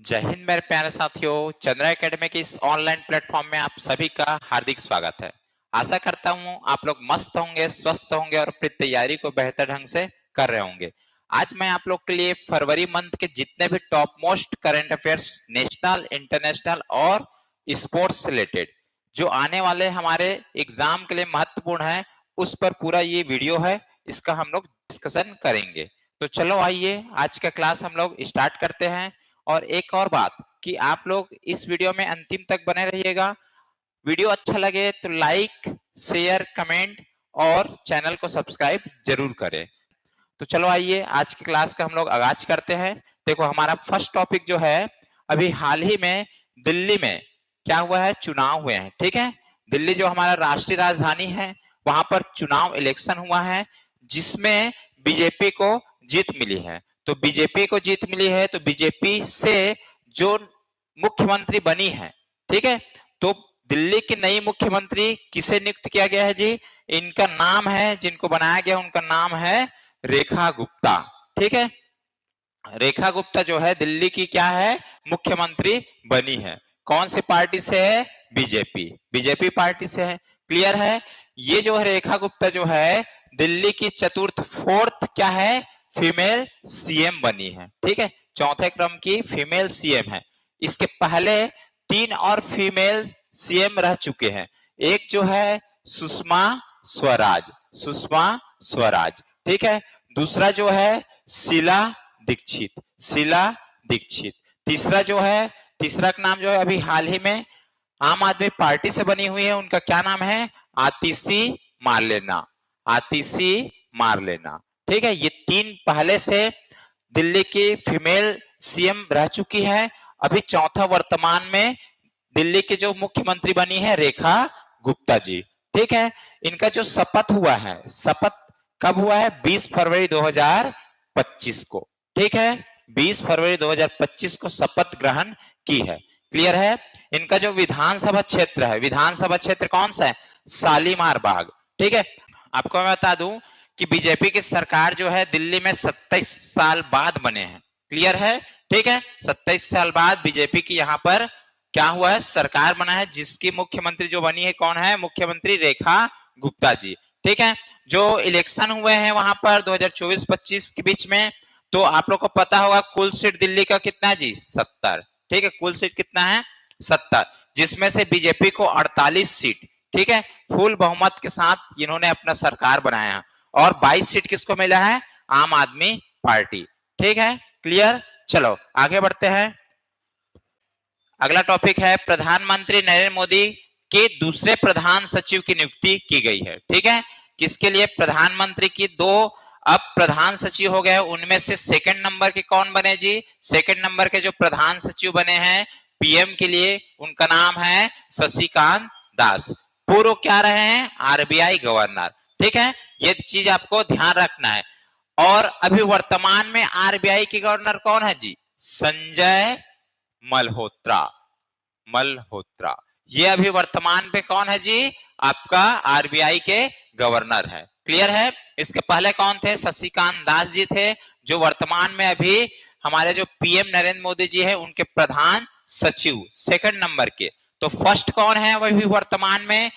जय हिंद मेरे प्यारे साथियों। चंद्रा एकेडमी के इस ऑनलाइन प्लेटफॉर्म में आप सभी का हार्दिक स्वागत है। आशा करता हूं आप लोग मस्त होंगे, स्वस्थ होंगे और अपनी तैयारी को बेहतर ढंग से कर रहे होंगे। आज मैं आप लोग के लिए फरवरी मंथ के जितने भी top most current affairs national, international और स्पोर्ट्स रिलेटेड जो आने वाले हमारे एग्जाम के लिए महत्वपूर्ण है, उस पर पूरा ये वीडियो है। इसका हम लोग डिस्कशन करेंगे। तो चलो आइए आज का क्लास हम लोग स्टार्ट करते हैं। और एक और बात कि आप लोग इस वीडियो में अंतिम तक बने रहिएगा। वीडियो अच्छा लगे तो लाइक, शेयर, कमेंट और चैनल को सब्सक्राइब जरूर करें। तो चलो आइए आज की क्लास का हम लोग आगाज करते हैं। देखो हमारा फर्स्ट टॉपिक जो है, अभी हाल ही में दिल्ली में क्या हुआ है, चुनाव हुए हैं। ठीक है, दिल्ली जो हमारा राष्ट्रीय राजधानी है, वहां पर चुनाव इलेक्शन हुआ है जिसमें बीजेपी को जीत मिली है। तो बीजेपी को जीत मिली है तो बीजेपी से जो मुख्यमंत्री बनी है, ठीक है, तो दिल्ली की नई मुख्यमंत्री किसे नियुक्त किया गया है जी? इनका नाम है, जिनको बनाया गया उनका नाम है रेखा गुप्ता। ठीक है, रेखा गुप्ता जो है दिल्ली की क्या है, मुख्यमंत्री बनी है। कौन सी पार्टी से है? बीजेपी, बीजेपी पार्टी से है। क्लियर है? ये जो है रेखा गुप्ता जो है दिल्ली की चतुर्थ, फोर्थ क्या है, फीमेल सीएम बनी है। ठीक है, चौथे क्रम की फीमेल सीएम है। इसके पहले 3 और फीमेल सीएम रह चुके हैं। एक जो है सुषमा स्वराज, सुषमा स्वराज। ठीक है, दूसरा जो है शीला दीक्षित, शीला दीक्षित। तीसरा जो है, तीसरा का नाम जो है अभी हाल ही में आम आदमी पार्टी से बनी हुई है, उनका क्या नाम है? आतिशी मार्लेना, आतिशी मार्लेना। ठीक है, ये 3 पहले से दिल्ली की फीमेल सीएम रह चुकी है। अभी चौथा वर्तमान में दिल्ली की जो मुख्यमंत्री बनी है रेखा गुप्ता जी। ठीक है, इनका जो शपथ हुआ है, शपथ कब हुआ है? 20 फरवरी 2025 को। ठीक है, 20 फरवरी 2025 को शपथ ग्रहण की है। क्लियर है? इनका जो विधानसभा क्षेत्र है, विधानसभा क्षेत्र कौन सा है? शालीमार बाग। ठीक है, आपको मैं बता दूं कि बीजेपी की सरकार जो है दिल्ली में 27 साल बाद बने हैं। क्लियर है? ठीक है, 27 साल बाद बीजेपी की यहाँ पर क्या हुआ है, सरकार बना है, जिसकी मुख्यमंत्री जो बनी है कौन है? मुख्यमंत्री रेखा गुप्ता जी। ठीक है, जो इलेक्शन हुए हैं वहां पर 2024-25 के बीच में, तो आप लोग को पता होगा कुल सीट दिल्ली का कितना है जी? 70। ठीक है, कुल सीट कितना है? 70, जिसमें से बीजेपी को 48 सीट, ठीक है, फुल बहुमत के साथ इन्होंने अपना सरकार बनाया है। और 22 सीट किसको मिला है? आम आदमी पार्टी। ठीक है, क्लियर? चलो आगे बढ़ते हैं। अगला टॉपिक है प्रधानमंत्री नरेंद्र मोदी के दूसरे प्रधान सचिव की नियुक्ति की गई है। ठीक है, किसके लिए? प्रधानमंत्री की 2 अब प्रधान सचिव हो गए। उनमें से सेकंड नंबर के कौन बने जी? सेकंड नंबर के जो प्रधान सचिव बने हैं पीएम के लिए, उनका नाम है शशिकांत दास। पूर्व क्या रहे हैं? RBI governor. ठीक है, ये चीज आपको ध्यान रखना है। और अभी वर्तमान में आरबीआई के गवर्नर कौन है जी? संजय मल्होत्रा, मल्होत्रा। ये अभी वर्तमान पे कौन है जी? आपका आरबीआई के गवर्नर है। क्लियर है? इसके पहले कौन थे? शशिकांत दास जी थे, जो वर्तमान में अभी हमारे जो पीएम नरेंद्र मोदी जी है उनके प्रधान सचिव सेकंड नंबर के। तो फर्स्ट कौन है वही वर्तमान में?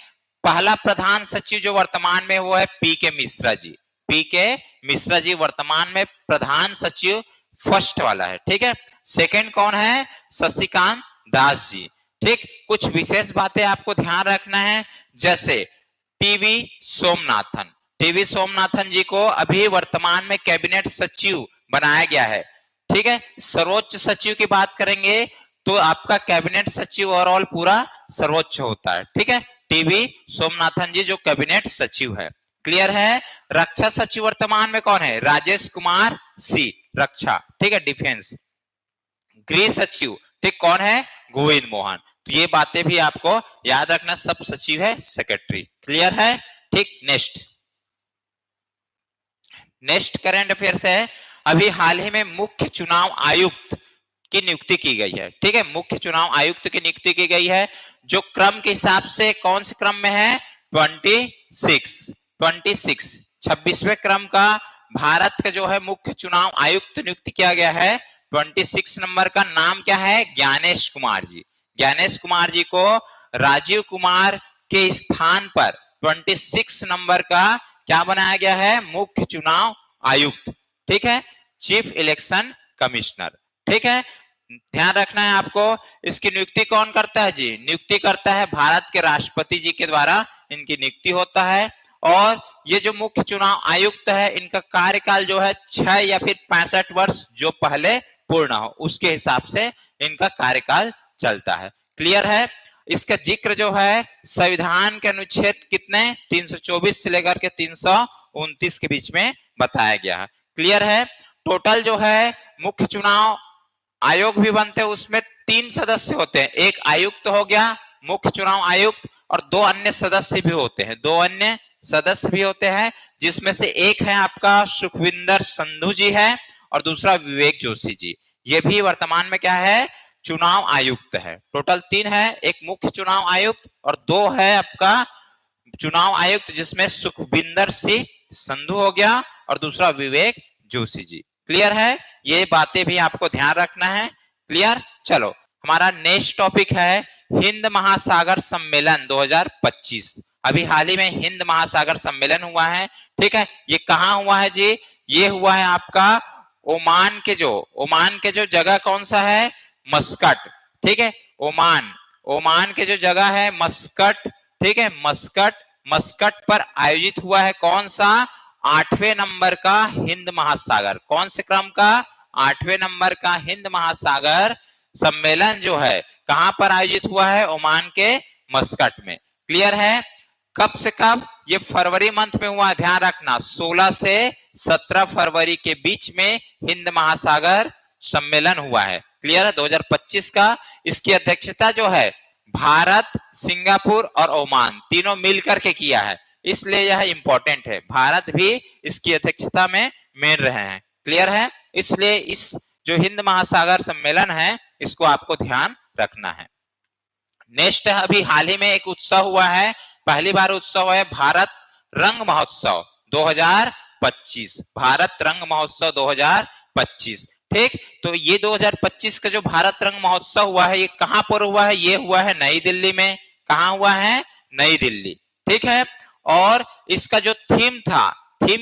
पहला प्रधान सचिव जो वर्तमान में वो है पी के मिश्रा जी। पी के मिश्रा जी वर्तमान में प्रधान सचिव फर्स्ट वाला है। ठीक है, सेकंड कौन है? शशिकांत दास जी। ठीक, कुछ विशेष बातें आपको ध्यान रखना है, जैसे टीवी सोमनाथन, टीवी सोमनाथन जी को अभी वर्तमान में कैबिनेट सचिव बनाया गया है। ठीक है, सर्वोच्च सचिव की बात करेंगे तो आपका कैबिनेट सचिव ओवरऑल पूरा सर्वोच्च होता है। ठीक है, टीवी सोमनाथन जी जो कैबिनेट सचिव है। क्लियर है? रक्षा सचिव वर्तमान में कौन है? राजेश कुमार सी, रक्षा। ठीक है, डिफेंस। गृह सचिव, ठीक, कौन है? गोविंद मोहन। तो ये बातें भी आपको याद रखना, सब सचिव है सेक्रेटरी। क्लियर है? ठीक, नेक्स्ट नेक्स्ट करंट अफेयर्स है। अभी हाल ही में मुख्य चुनाव आयुक्त की नियुक्ति की गई है। ठीक है, मुख्य चुनाव आयुक्त की नियुक्ति की गई है, जो क्रम के हिसाब से कौन से क्रम में है? 26 26वें क्रम का भारत का जो है मुख्य चुनाव आयुक्त नियुक्त किया गया है 26 नंबर का नाम क्या है? ज्ञानेश कुमार जी। ज्ञानेश कुमार जी को राजीव कुमार के स्थान पर 26 नंबर का क्या बनाया गया है? मुख्य चुनाव आयुक्त। ठीक है, चीफ इलेक्शन कमिश्नर। ठीक है, ध्यान रखना है आपको। इसकी नियुक्ति कौन करता है जी? नियुक्ति करता है भारत के राष्ट्रपति जी के द्वारा इनकी नियुक्ति होता है। और ये जो मुख्य चुनाव आयुक्त है, इनका कार्यकाल जो है 6 या फिर 65 वर्ष जो पहले पूर्ण हो उसके हिसाब से इनका कार्यकाल चलता है। क्लियर है? इसका जिक्र जो है संविधान के अनुच्छेद कितने 324 से लेकर के 329 के बीच में बताया गया है। क्लियर है? टोटल जो है मुख्य चुनाव आयोग भी बनते हैं, उसमें 3 सदस्य होते हैं। एक आयुक्त हो गया, मुख्य चुनाव आयुक्त, और 2 अन्य सदस्य भी होते हैं। 2 अन्य सदस्य भी होते हैं, जिसमें से एक है आपका सुखविंदर संधू जी है और दूसरा विवेक जोशी जी। ये भी वर्तमान में क्या है? चुनाव आयुक्त है। टोटल 3 है, एक मुख्य चुनाव आयुक्त और 2 है आपका चुनाव आयुक्त, जिसमें सुखविंदर सिंह संधू हो गया और दूसरा विवेक जोशी जी। क्लियर है? ये बातें भी आपको ध्यान रखना है। क्लियर? चलो, हमारा नेक्स्ट टॉपिक है हिंद महासागर सम्मेलन 2025। अभी हाल ही में हिंद महासागर सम्मेलन हुआ है। ठीक है, ये कहाँ हुआ है जी? ये हुआ है आपका ओमान के जो जगह कौन सा है? मस्कट। ठीक है, ओमान के जो जगह है मस्कट। ठीक है, मस्कट पर आयोजित हुआ है कौन सा? 8वें नंबर का हिंद महासागर। कौन से क्रम का? 8वें नंबर का हिंद महासागर सम्मेलन जो है कहां पर आयोजित हुआ है? ओमान के मस्कट में। क्लियर है? कब से कब? ये फरवरी मंथ में हुआ, ध्यान रखना। 16 से 17 फरवरी के बीच में हिंद महासागर सम्मेलन हुआ है। क्लियर है? 2025 का। इसकी अध्यक्षता जो है भारत, सिंगापुर और ओमान तीनों मिलकर के किया है, इसलिए यह इंपॉर्टेंट है। भारत भी इसकी अध्यक्षता में मेन रहे हैं। क्लियर है? इसलिए इस जो हिंद महासागर सम्मेलन है इसको आपको ध्यान रखना है। नेक्स्ट है, अभी हाल ही में एक उत्सव हुआ है, पहली बार उत्सव है भारत रंग महोत्सव 2025। भारत रंग महोत्सव 2025। ठीक, तो ये 2025 का जो भारत रंग महोत्सव हुआ है ये कहां पर हुआ है? ये हुआ है नई दिल्ली में। कहां हुआ है? नई दिल्ली। ठीक है, और इसका जो थीम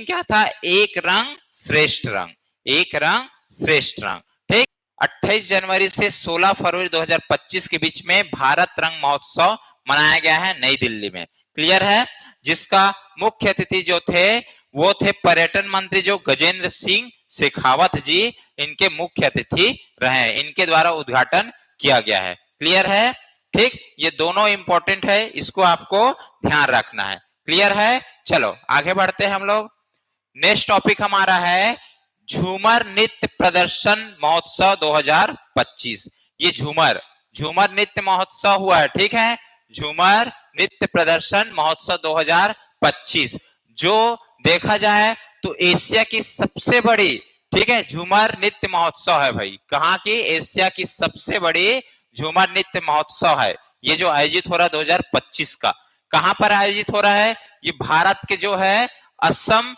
क्या था? एक रंग श्रेष्ठ रंग। एक रंग श्रेष्ठ रंग। ठीक, 28 जनवरी से 16 फरवरी 2025 के बीच में भारत रंग महोत्सव मनाया गया है नई दिल्ली में। क्लियर है? जिसका मुख्य अतिथि जो थे वो थे पर्यटन मंत्री जो गजेंद्र सिंह शेखावत जी, इनके मुख्य अतिथि रहे। इनके द्वारा उद्घाटन किया गया है। क्लियर है? ठीक, ये दोनों इंपॉर्टेंट है, इसको आपको ध्यान रखना है। क्लियर है? चलो आगे बढ़ते हैं हम लोग। नेक्स्ट टॉपिक हमारा है झूमर नृत्य प्रदर्शन महोत्सव 2025। ये झूमर नृत्य महोत्सव हुआ है। ठीक है, झूमर नृत्य प्रदर्शन महोत्सव 2025 जो देखा जाए तो एशिया की सबसे बड़ी, ठीक है, झूमर नृत्य महोत्सव है भाई। कहाँ की? एशिया की सबसे बड़ी झूमर नृत्य महोत्सव है ये जो आयोजित हो रहा है 2025 का। कहां पर आयोजित हो रहा है? ये भारत के जो है असम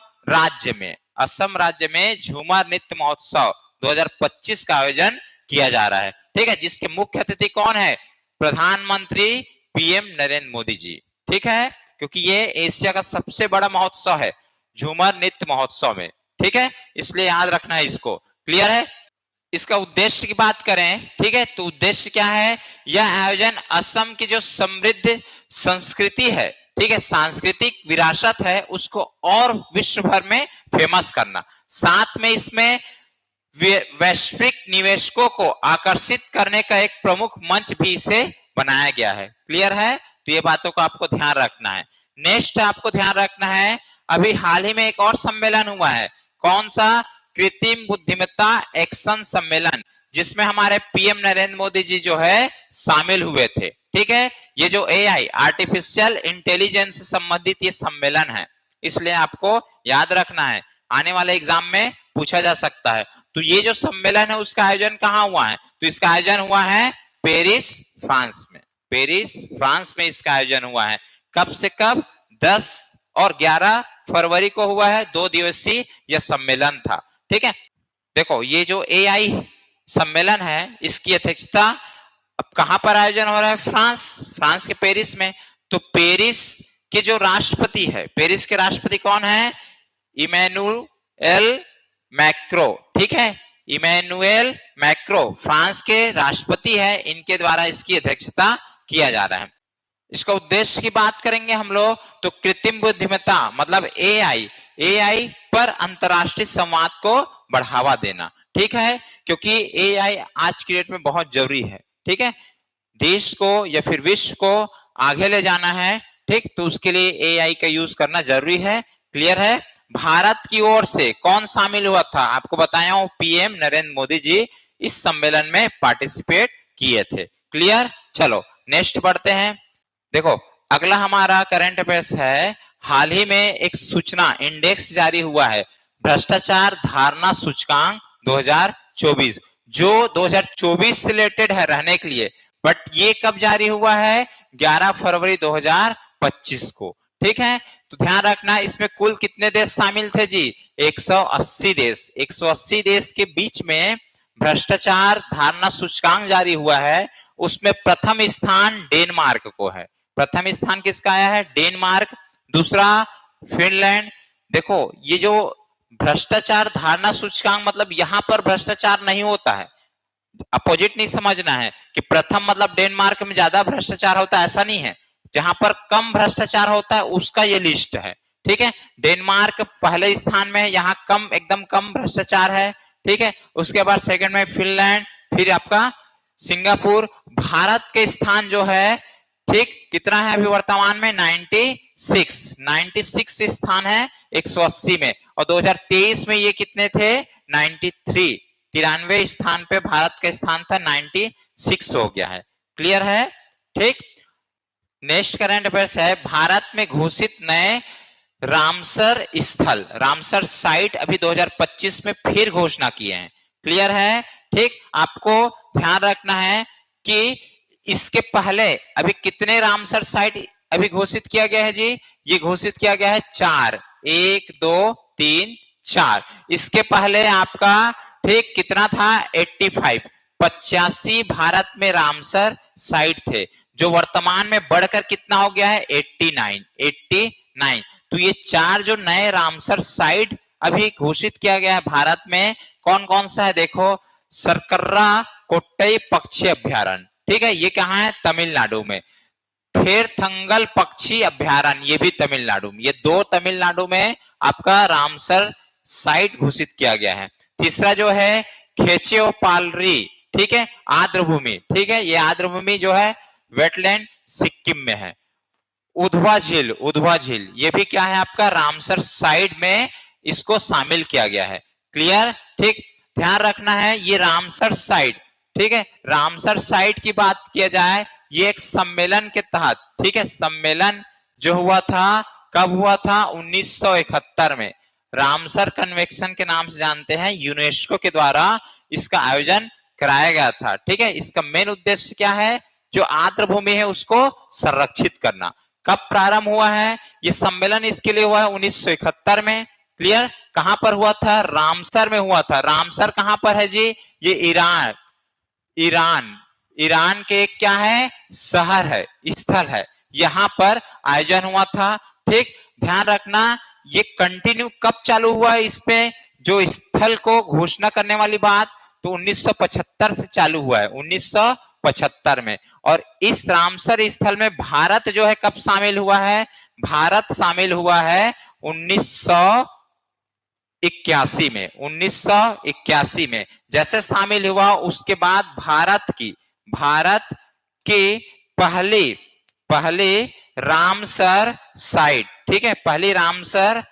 राज्य में झूमर नृत्य महोत्सव 2025 का आयोजन किया जा रहा है। ठीक है, जिसके मुख्य अतिथि कौन है? प्रधानमंत्री पीएम नरेंद्र मोदी जी। ठीक है, क्योंकि ये एशिया का सबसे बड़ा महोत्सव है झूमर नृत्य महोत्सव में। ठीक है, इसलिए याद रखना है इसको। क्लियर है? इसका उद्देश्य की बात करें, ठीक है, तो उद्देश्य क्या है? यह आयोजन असम की जो समृद्ध संस्कृति है, ठीक है, सांस्कृतिक विरासत है, उसको और विश्व भर में फेमस करना, साथ में इसमें वैश्विक निवेशकों को आकर्षित करने का एक प्रमुख मंच भी इसे बनाया गया है। क्लियर है? तो ये बातों को आपको ध्यान रखना है। नेक्स्ट आपको ध्यान रखना है, अभी हाल ही में एक और सम्मेलन हुआ है। कौन सा? कृत्रिम बुद्धिमत्ता एक्शन सम्मेलन, जिसमें हमारे पीएम नरेंद्र मोदी जी जो है शामिल हुए थे। ठीक है, ये जो एआई आर्टिफिशियल इंटेलिजेंस से संबंधित ये सम्मेलन है, इसलिए आपको याद रखना है, आने वाले एग्जाम में पूछा जा सकता है। तो ये जो सम्मेलन है उसका आयोजन कहाँ हुआ है? तो इसका आयोजन हुआ है पेरिस फ्रांस में। पेरिस फ्रांस में इसका आयोजन हुआ है। कब से कब? 10 और 11 फरवरी को हुआ है। 2 दिवसीय यह सम्मेलन था। ठीक है, देखो ये जो एआई सम्मेलन है, इसकी अध्यक्षता अब कहां पर आयोजन हो रहा है? फ्रांस के पेरिस में। तो पेरिस के जो राष्ट्रपति है, पेरिस के राष्ट्रपति कौन है? इमैनुएल मैक्रो, ठीक है, इमैनुएल मैक्रो फ्रांस के राष्ट्रपति है, इनके द्वारा इसकी अध्यक्षता किया जा रहा है। इसका उद्देश्य की बात करेंगे हम लोग तो कृत्रिम बुद्धिमत्ता मतलब एआई पर अंतरराष्ट्रीय संवाद को बढ़ावा देना, ठीक है, क्योंकि एआई आज की डेट में बहुत जरूरी है, ठीक है, देश को या फिर विश्व को आगे ले जाना है, ठीक, तो उसके लिए एआई का यूज करना जरूरी है। क्लियर है? भारत की ओर से कौन शामिल हुआ था? आपको बताया हूं, पीएम नरेंद्र मोदी जी इस सम्मेलन में पार्टिसिपेट किए थे। क्लियर? चलो नेक्स्ट बढ़ते हैं। देखो अगला हमारा करंट अफेयर्स है, हाल ही में एक सूचना इंडेक्स जारी हुआ है, भ्रष्टाचार धारणा सूचकांक 2024, जो 2024 से रिलेटेड है रहने के लिए, बट ये कब जारी हुआ है? 11 फरवरी 2025 को, ठीक है। तो ध्यान रखना, इसमें कुल कितने देश शामिल थे जी? 180 देश। 180 देश के बीच में भ्रष्टाचार धारणा सूचकांक जारी हुआ है, उसमें प्रथम स्थान डेनमार्क को है। प्रथम स्थान किसका आया है? डेनमार्क। दूसरा फिनलैंड। देखो ये जो भ्रष्टाचार धारणा सूचकांक मतलब यहां पर भ्रष्टाचार नहीं होता है, अपोजिट नहीं समझना है कि प्रथम मतलब डेनमार्क में ज्यादा भ्रष्टाचार होता है, ऐसा नहीं है। जहां पर कम भ्रष्टाचार होता है उसका ये लिस्ट है, ठीक है। डेनमार्क पहले स्थान में है, यहाँ कम, एकदम कम भ्रष्टाचार है, ठीक है। उसके बाद सेकंड में फिनलैंड, फिर आपका सिंगापुर। भारत के स्थान जो है, ठीक, कितना है अभी वर्तमान में? 96 स्थान है 180 में, और 2023 में ये कितने थे? 93 स्थान पे भारत का स्थान था, 96 हो गया है। क्लियर है? ठीक। नेक्स्ट करंट अफेयर्स है, भारत में घोषित नए रामसर स्थल, रामसर साइट अभी 2025 में फिर घोषणा किए हैं। क्लियर है? ठीक। आपको ध्यान रखना है कि इसके पहले अभी कितने रामसर साइट अभी घोषित किया गया है जी? ये घोषित किया गया है 4, 1 2 3 4। इसके पहले आपका, ठीक, कितना था? 85 भारत में रामसर साइट थे, जो वर्तमान में बढ़कर कितना हो गया है? 89। तो ये 4 जो नए रामसर साइट अभी घोषित किया गया है भारत में, कौन कौन सा है? देखो, सरकर्रा कोट्टई पक्षी अभ्यारण्य, ठीक है, ये कहाँ है? तमिलनाडु में। थेरथंगल पक्षी अभ्यारण्य, ये भी तमिलनाडु में। ये 2 तमिलनाडु में आपका रामसर साइट घोषित किया गया है। तीसरा जो है खेचेओपालरी, ठीक है, आर्द्रभूमि, ठीक है, ये आर्द्रभूमि जो है वेटलैंड सिक्किम में है। उधवा झील, ये भी क्या है? आपका रामसर साइट में इसको शामिल किया गया है। क्लियर? ठीक। ध्यान रखना है, ये रामसर साइट, ठीक है, रामसर साइट की बात किया जाए, ये एक सम्मेलन के तहत, ठीक है, सम्मेलन जो हुआ था, कब हुआ था? 1971 में। रामसर कन्वेंशन के नाम से जानते हैं, यूनेस्को के द्वारा इसका आयोजन कराया गया था, ठीक है। इसका मेन उद्देश्य क्या है? जो आर्द्रभूमि है उसको संरक्षित करना। कब प्रारंभ हुआ है ये सम्मेलन? इसके लिए हुआ है 1971 में। क्लियर? कहां पर हुआ था? रामसर में हुआ था। रामसर कहां पर है जी? ये ईरान के एक क्या है? शहर है, स्थल है, यहां पर आयोजन हुआ था। ठीक, ध्यान रखना, ये कंटिन्यू कब चालू हुआ है? इस पे जो स्थल को घोषणा करने वाली बात, तो 1975 से चालू हुआ है, 1975 में। और इस रामसर स्थल में भारत जो है कब शामिल हुआ है? भारत शामिल हुआ है 1981 में। 1981 में जैसे शामिल हुआ, उसके बाद भारत की पहली रामसर साइट, ठीक है, पहली रामसर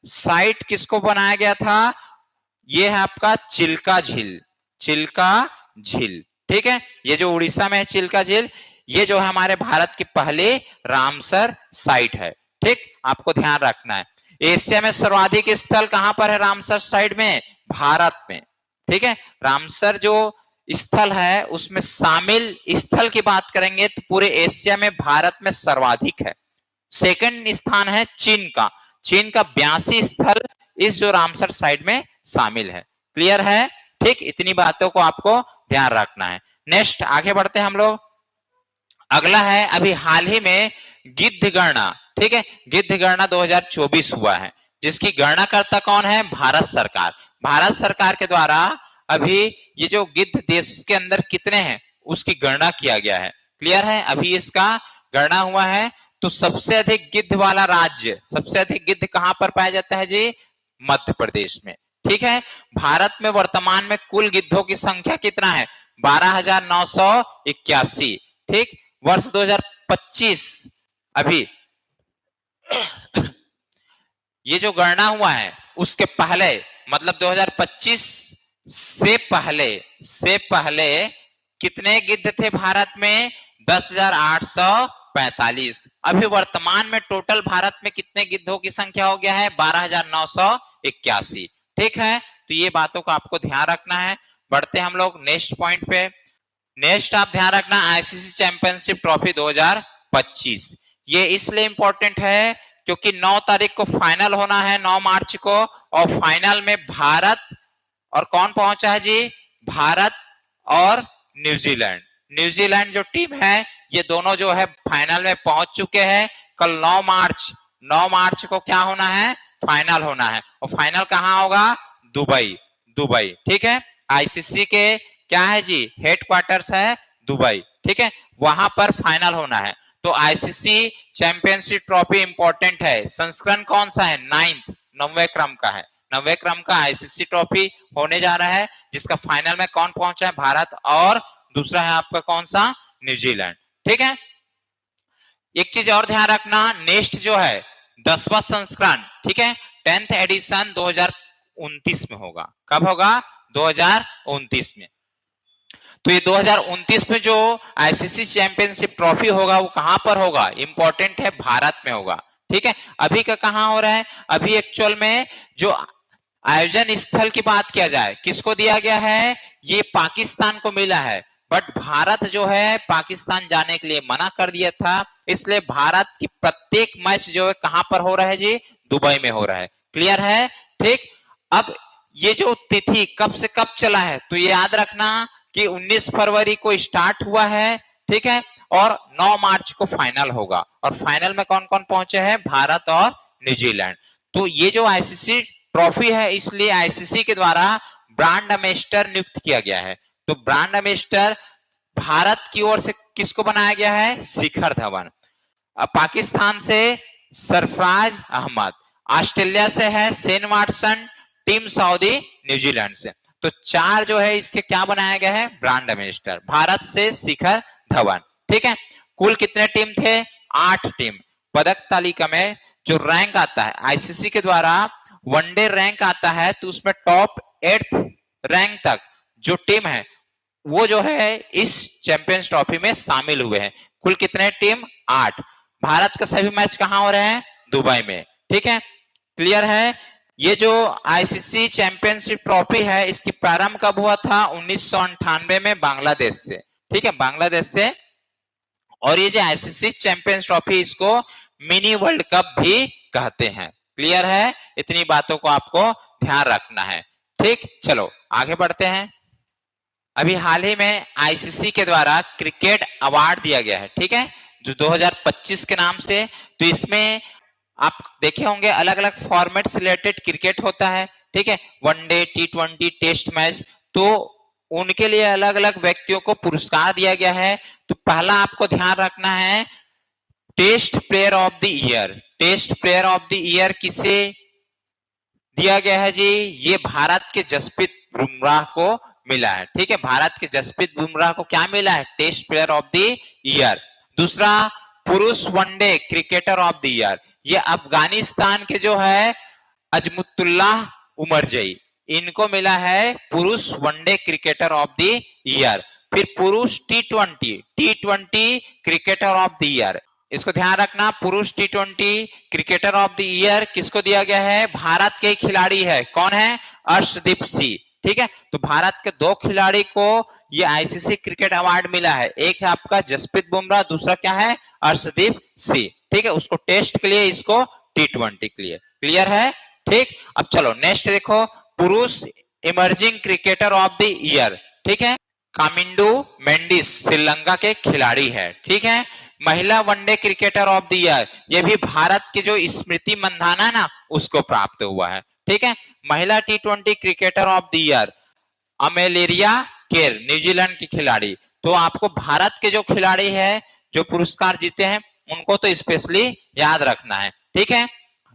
साइट किसको बनाया गया था? ये है आपका चिल्का झील, ठीक है, ये जो उड़ीसा में है चिल्का झील, ये जो है हमारे भारत की पहली रामसर साइट है। ठीक, आपको ध्यान रखना है। एशिया में सर्वाधिक स्थल कहां पर है रामसर साइट में? भारत में। ठीक है, रामसर जो स्थल है उसमें शामिल स्थल की बात करेंगे तो पूरे एशिया में भारत में सर्वाधिक है। सेकंड स्थान है चीन का 82 स्थल इस जो रामसर साइट में शामिल है। क्लियर है? ठीक, इतनी बातों को आपको ध्यान रखना है। नेक्स्ट आगे बढ़ते हैं हम लोग। अगला है अभी हाल ही में गिद्ध गणना, ठीक है, गिद्ध गणना 2024 हुआ है, जिसकी गणना करता कौन है? भारत सरकार। भारत सरकार के द्वारा अभी ये जो गिद्ध देश के अंदर कितने हैं उसकी गणना किया गया है। क्लियर है? अभी इसका गणना हुआ है। तो सबसे अधिक गिद्ध वाला राज्य, सबसे अधिक गिद्ध कहां पर पाया जाता है जी? मध्य प्रदेश में। ठीक है, भारत में वर्तमान में कुल गिद्धों की संख्या कितना है? 12,981। ठीक, वर्ष 2025 अभी ये जो गणना हुआ है उसके पहले, मतलब 2025 से पहले कितने गिद्ध थे भारत में? 10,845। अभी वर्तमान में टोटल भारत में कितने गिद्धों की संख्या हो गया है? 12,981। ठीक है, तो ये बातों का आपको ध्यान रखना है। बढ़ते हम लोग नेक्स्ट पॉइंट पे। नेक्स्ट आप ध्यान रखना, आईसीसी चैंपियनशिप ट्रॉफी 2025। ये इसलिए इंपॉर्टेंट है क्योंकि 9 तारीख को फाइनल होना है, 9 मार्च को, और फाइनल में भारत और कौन पहुंचा है जी? भारत और न्यूजीलैंड। न्यूजीलैंड जो टीम है ये दोनों जो है फाइनल में पहुंच चुके हैं। कल 9 मार्च को क्या होना है? फाइनल होना है। और फाइनल कहां होगा? दुबई। ठीक है, आईसीसी के क्या है जी? हेडक्वार्टर्स है दुबई। ठीक है, वहां पर फाइनल होना है। तो आईसीसी चैंपियनशिप ट्रॉफी इंपॉर्टेंट है। संस्करण कौन सा है? 9वें क्रम का है। 9वें क्रम का आईसीसी ट्रॉफी होने जा रहा है, जिसका फाइनल में कौन पहुंचा है? भारत, और दूसरा है आपका कौन सा? न्यूजीलैंड। ठीक है, एक चीज और ध्यान रखना, नेक्स्ट जो है 10वां संस्करण, ठीक है, 10th एडिशन 2029 में होगा। कब होगा? 2029 में। तो ये 2029 में जो आईसीसी चैंपियनशिप ट्रॉफी होगा वो कहां पर होगा? इंपॉर्टेंट है, भारत में होगा। ठीक है, अभी का कहां हो रहा है? अभी एक्चुअल में जो आयोजन स्थल की बात किया जाए, किसको दिया गया है? ये पाकिस्तान को मिला है। बट भारत जो है पाकिस्तान जाने के लिए मना कर दिया था, इसलिए भारत की प्रत्येक मैच जो है कहां पर हो रहा है जी? दुबई में हो रहा है। क्लियर है? ठीक, अब ये जो तिथि कब से कब चला है तो ये याद रखना कि 19 फरवरी को स्टार्ट हुआ है। ठीक है, और 9 मार्च को फाइनल होगा। और फाइनल में कौन कौन पहुंचे हैं? भारत और न्यूजीलैंड। तो ये जो आईसीसी ट्रॉफी है, इसलिए आईसीसी के द्वारा ब्रांड एम्बेसडर नियुक्त किया गया है। तो ब्रांड एम्बेसडर भारत की ओर से किसको बनाया गया है? शिखर धवन। पाकिस्तान से सरफराज अहमद, ऑस्ट्रेलिया से है Shane Watson, team Saudi New Zealand से। तो 4 जो है इसके क्या बनाया गया है? Brand ambassador. भारत से शिखर धवन। ठीक है, कुल कितने टीम थे? 8 टीम। पदक तालिका में जो रैंक आता है आईसीसी के द्वारा, वनडे रैंक आता है, तो उसमें टॉप 8th रैंक तक जो टीम है वो जो है इस चैंपियंस ट्रॉफी में शामिल हुए हैं। कुल कितने टीम? 8। भारत का सभी मैच कहां हो रहे हैं? दुबई में। ठीक है, क्लियर है? ये जो आईसीसी चैंपियनशिप ट्रॉफी है इसकी प्रारंभ कब हुआ था? 1998 में बांग्लादेश से। ठीक है, बांग्लादेश से। और ये जो आईसीसी चैंपियंस ट्रॉफी, इसको मिनी वर्ल्ड कप भी कहते हैं। क्लियर है? इतनी बातों को आपको ध्यान रखना है। ठीक, चलो आगे बढ़ते हैं। अभी हाल ही में आईसीसी के द्वारा क्रिकेट अवार्ड दिया गया है, ठीक है, जो 2025 के नाम से। तो इसमें आप देखे होंगे अलग अलग फॉर्मेट से रिलेटेड क्रिकेट होता है। ठीक है, वनडे, T20, टेस्ट मैच, तो उनके लिए अलग अलग व्यक्तियों को पुरस्कार दिया गया है। तो पहला आपको ध्यान रखना है, test player of the year. Test player of the year किसे दिया गया है जी? ये भारत के जसप्रीत बुमराह को मिला है। ठीक है, भारत के जसप्रीत बुमराह को क्या मिला है? Test player of the year. दूसरा, पुरुष one day cricketer of the year, ये अफगानिस्तान के जो है अजमुतुल्लाह उमरजई, इनको मिला है पुरुष one day cricketer of the year. फिर पुरुष T20 cricketer of the year, इसको ध्यान रखना, पुरुष T20 cricketer of the year किसको दिया गया है? भारत के खिलाड़ी है। कौन है? अर्शदीप सिंह। ठीक है, तो भारत के 2 खिलाड़ी को ये आईसीसी क्रिकेट अवार्ड मिला है। एक है आपका जसप्रीत बुमराह, दूसरा क्या है? अर्शदीप सिंह। ठीक है, उसको टेस्ट के लिए, इसको T20 के लिए। क्लियर है? ठीक, अब चलो नेक्स्ट देखो, पुरुष emerging cricketer of the year, ठीक है। कामिंडू मेंडिस श्रीलंका के खिलाड़ी है, ठीक है। महिला one day cricketer of the year, ये भी भारत के जो स्मृति मंधाना है ना, उसको प्राप्त हुआ है, ठीक है। महिला T20 cricketer of the year Amelia Kerr, New Zealand की खिलाड़ी। तो आपको भारत के जो खिलाड़ी है जो पुरस्कार जीते हैं उनको तो स्पेशली याद रखना है, ठीक है।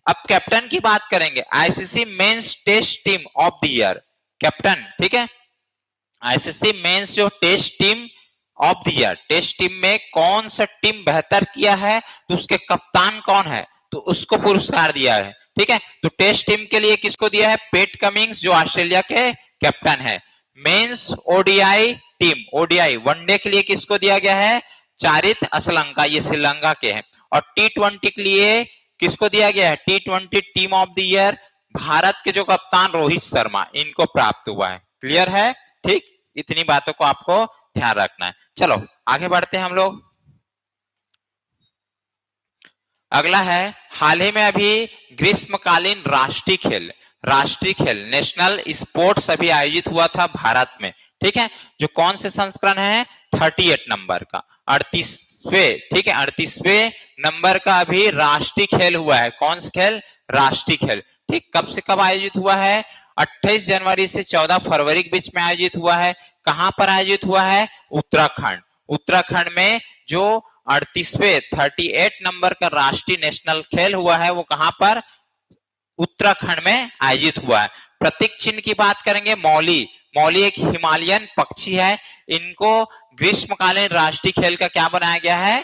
अब कैप्टन की बात करेंगे, ICC men's test team of the year captain, ठीक है। आईसीसी मेंस जो test team of the year, test team में कौन सा टीम बेहतर किया है तो उसके कप्तान कौन है तो उसको पुरस्कार दिया है, ठीक है। तो टेस्ट टीम के लिए किसको दिया है, पेट कमिंग्स जो ऑस्ट्रेलिया के कैप्टन है। Men's ODI team, ODI one day के लिए किसको दिया गया है, चारित असलंका, ये श्रीलंका के हैं। और T20 के लिए किसको दिया गया है, T20 team of the year Bharat के जो कप्तान रोहित शर्मा, इनको प्राप्त हुआ है। क्लियर है, ठीक। इतनी बातों को आपको ध्यान रखना है। चलो आगे बढ़ते हैं हम लोग। अगला है, हाल ही में अभी ग्रीष्मकालीन राष्ट्रीय खेल नेशनल स्पोर्ट्स अभी आयोजित हुआ था भारत में, ठीक है। जो कौन से संस्करण है, 38 नंबर का, 38वें, ठीक है, 38वें नंबर का अभी राष्ट्रीय खेल हुआ है। कौन सा खेल, राष्ट्रीय खेल, ठीक। कब से कब आयोजित हुआ है, 28 जनवरी से 14 फरवरी के बीच में आयोजित हुआ है। कहां पर आयोजित हुआ है, उत्तराखंड में जो 38 नंबर का राष्ट्रीय नेशनल खेल हुआ है वो कहां पर, उत्तराखंड में आयोजित हुआ है। प्रतीक चिन्ह की बात करेंगे, मौली एक हिमालयन पक्षी है, इनको ग्रीष्मकालीन राष्ट्रीय खेल का क्या बनाया गया है,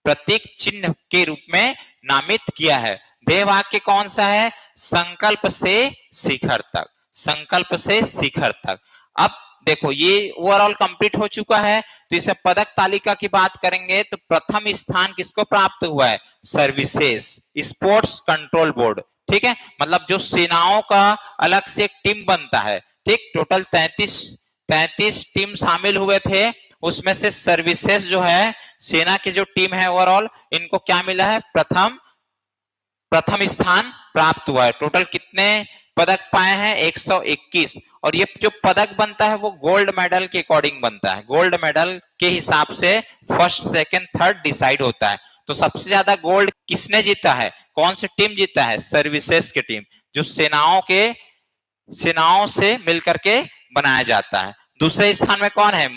प्रतीक चिन्ह के रूप में नामित किया है। ध्येय वाक्य कौन सा है, संकल्प से शिखर तक। अब देखो ये ओवरऑल कंप्लीट हो चुका है, तो इसे पदक तालिका की बात करेंगे तो प्रथम स्थान किसको प्राप्त हुआ है, सर्विसेज स्पोर्ट्स कंट्रोल बोर्ड, ठीक है। मतलब जो सेनाओं का अलग से एक टीम बनता है, ठीक। टोटल 33 टीम शामिल हुए थे, उसमें से सर्विसेज जो है सेना की जो टीम है ओवरऑल, इनको क्या मिला है, प्रथम स्थान प्राप्त हुआ है। टोटल कितने पदक पाए हैं, 121। और ये जो पदक बनता है वो गोल्ड मेडल के अकॉर्डिंग बनता है, गोल्ड मेडल के हिसाब से फर्स्ट सेकंड थर्ड डिसाइड होता है। तो सबसे ज्यादा गोल्ड किसने जीता है, कौन सी टीम जीता है, सर्विसेज की टीम, जो सेनाओं से मिलकर के बनाया जाता है। दूसरे स्थान में कौन है,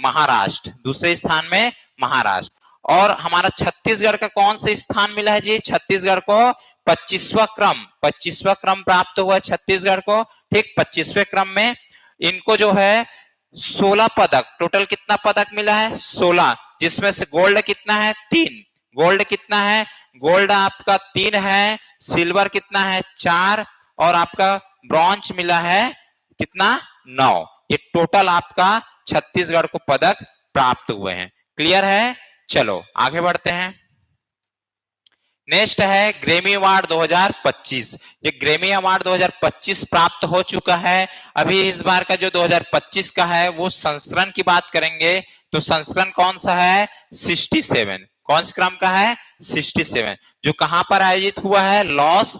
दूसरे स्थान में महाराष्ट्र। और हमारा छत्तीसगढ़ का कौन सा स्थान मिला है जी, छत्तीसगढ़ को 25वां क्रम प्राप्त हुआ छत्तीसगढ़ को, ठीक। 25वें क्रम में इनको जो है 16 पदक, टोटल कितना पदक मिला है, 16, जिसमें से गोल्ड कितना है, 3। गोल्ड कितना है, गोल्ड आपका 3 है, सिल्वर कितना है, 4, और आपका ब्रॉन्ज मिला है कितना, 9। ये टोटल आपका छत्तीसगढ़ को पदक प्राप्त हुए हैं। क्लियर है, चलो आगे बढ़ते हैं। नेक्स्ट है ग्रेमी अवार्ड 2025। ये ग्रेमी अवार्ड 2025 प्राप्त हो चुका है। अभी इस बार का जो 2025 का है वो संस्करण की बात करेंगे तो संस्करण कौन सा है, 67। कौन से क्रम का है, 67, जो कहां पर आयोजित हुआ है, लॉस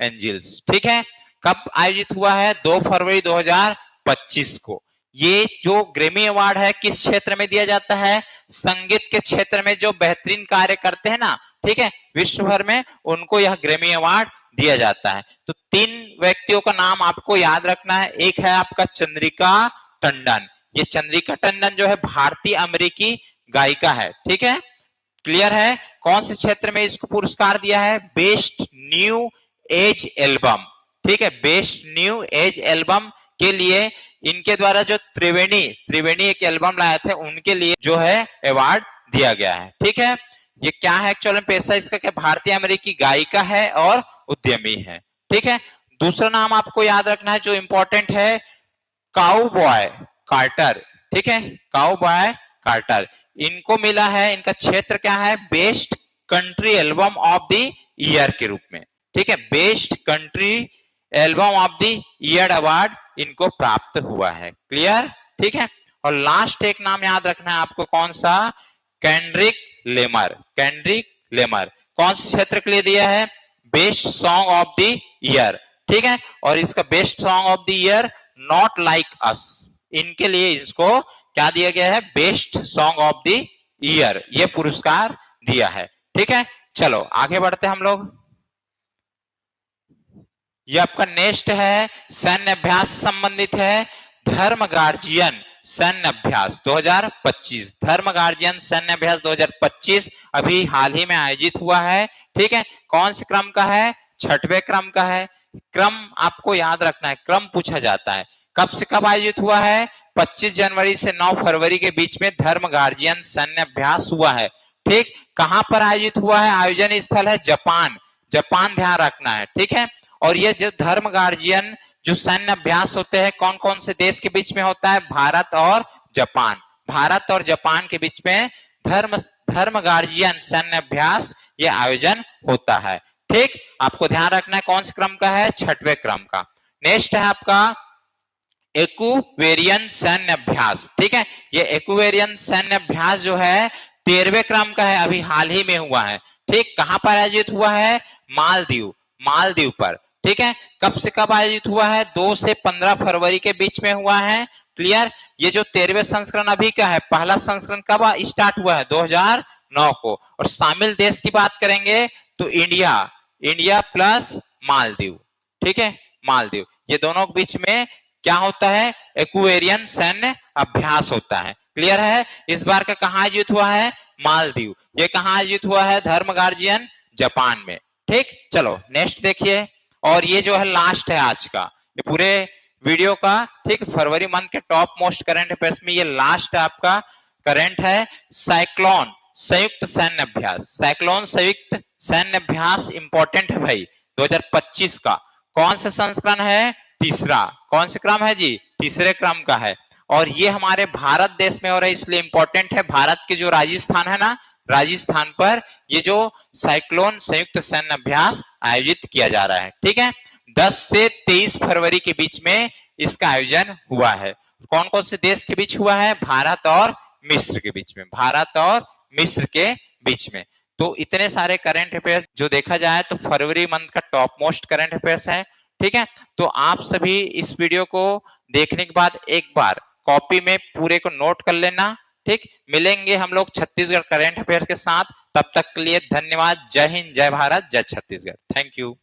एंजल्स, ठीक है। कब आयोजित हुआ है, 2 फरवरी 2025 को। ये जो ग्रेमी अवार्ड है किस क्षेत्र में दिया जाता है, संगीत के क्षेत्र में जो बेहतरीन कार्य करते हैं ना, ठीक है, विश्व भर में, उनको यह ग्रेमी अवार्ड दिया जाता है। तो 3 व्यक्तियों का नाम आपको याद रखना है। एक है आपका चंद्रिका टंडन, ये चंद्रिका टंडन जो है भारतीय अमेरिकी गायिका है, ठीक है। क्लियर है, कौन से क्षेत्र में इसको पुरस्कार दिया है, बेस्ट न्यू एज एल्बम, ठीक है। बेस्ट न्यू एज एल्बम के लिए इनके द्वारा जो त्रिवेणी एक एल्बम लाए थे उनके लिए जो है अवार्ड दिया गया है, ठीक है। ये क्या है एक्चुअल में पेशा इसका, क्या भारतीय अमेरिकी गायिका है और उद्यमी है, ठीक है। दूसरा नाम आपको याद रखना है जो इंपॉर्टेंट है, काउबॉय कार्टर, ठीक है, काउबॉय कार्टर। इनको मिला है, इनका क्षेत्र क्या है, best country album of the year के रूप में, ठीक है। Best country album of the year award इनको प्राप्त हुआ है। क्लियर, ठीक है। और लास्ट एक नाम याद रखना है आपको, कौन सा, केंड्रिक लेमर। कौन से क्षेत्र के लिए दिया है, best song of the year, ठीक है। और इसका best song of the year not like us, इनके लिए इसको क्या दिया गया है, best song of the year, ये पुरस्कार दिया है। ठीक है, चलो आगे बढ़ते हैं हम लोग। ये आपका नेक्स्ट है सैन्य अभ्यास से संबंधित है, धर्म गार्जियन सैन्य अभ्यास 2025। धर्म गार्जियन सैन्य अभ्यास 2025 अभी हाल ही में आयोजित हुआ है। ठीक है, कौन से क्रम का है, 6वें क्रम का है। क्रम आपको याद रखना है, क्रम पूछा जाता है। कब से कब आयोजित हुआ है, 25 जनवरी से 9 फरवरी के बीच में धर्म गार्जियन सैन्य अभ्यास हुआ है। ठीक, कहां पर आयोजित हुआ है, आयोजन स्थल है जापान, जापान ध्यान रखना है। ठीक है, और ये जो धर्म गार्जियन जो सैन्य अभ्यास होते हैं कौन कौन से देश के बीच में होता है, भारत और जापान, भारत और जापान के बीच में धर्म गार्जियन सैन्य अभ्यास ये आयोजन होता है। ठीक, आपको ध्यान रखना है कौन से क्रम का है, 6वें क्रम का। नेक्स्ट है आपका एक्वेरियन सैन्य अभ्यास। ठीक है, ये एक्वेरियन सैन्य अभ्यास जो है 13वें क्रम का है, अभी हाल ही में हुआ है। ठीक, कहां पर आयोजित हुआ है, मालदीव, मालदीव पर। ठीक है, कब से कब आयोजित हुआ है, 2 से 15 फरवरी के बीच में हुआ है। क्लियर, ये जो 13वें संस्करण अभी का है, पहला संस्करण कब स्टार्ट हुआ है, 2009 को। और शामिल देश की बात करेंगे तो इंडिया, इंडिया प्लस मालदीव। ठीक है, मालदीव, ये दोनों के बीच में क्या होता है, एक्वेरियन सैन्य अभ्यास होता है। क्लियर है, इस बार का कहां आयोजित हुआ है, मालदीव। ये कहां आयोजित हुआ है, धर्म गार्जियन जापान में। ठीक, चलो नेक्स्ट देखिए। और ये जो है लास्ट है आज का, ये पूरे वीडियो का। ठीक, फरवरी मंथ के टॉप मोस्ट करंट अफेयर्स में ये लास्ट आपका करंट है, साइक्लोन संयुक्त सैन्य अभ्यास। साइक्लोन संयुक्त सैन्य अभ्यास इंपॉर्टेंट है भाई, 2025 का। कौन सा संस्करण है, तीसरा। कौन से क्रम है जी, तीसरे क्रम का है। और ये हमारे भारत देश में हो रहा है, इसलिए इंपॉर्टेंट है। भारत के जो राजस्थान है ना, राजस्थान पर ये जो साइक्लोन संयुक्त सैन्य अभ्यास आयोजित किया जा रहा है। ठीक है, 10 से 23 फरवरी के बीच में इसका आयोजन हुआ है। कौन कौन से देश के बीच हुआ है, भारत और मिस्र के बीच में, भारत और मिस्र के बीच में। तो इतने सारे करंट अफेयर्स जो देखा जाए तो फरवरी मंथ का टॉप मोस्ट करंट अफेयर्स है। ठीक है, तो आप सभी इस वीडियो को देखने के बाद एक बार कॉपी में पूरे को नोट कर लेना। ठीक, मिलेंगे हम लोग छत्तीसगढ़ करंट अफेयर्स के साथ, तब तक के लिए धन्यवाद। जय हिंद, जय भारत, जय छत्तीसगढ़। Thank you.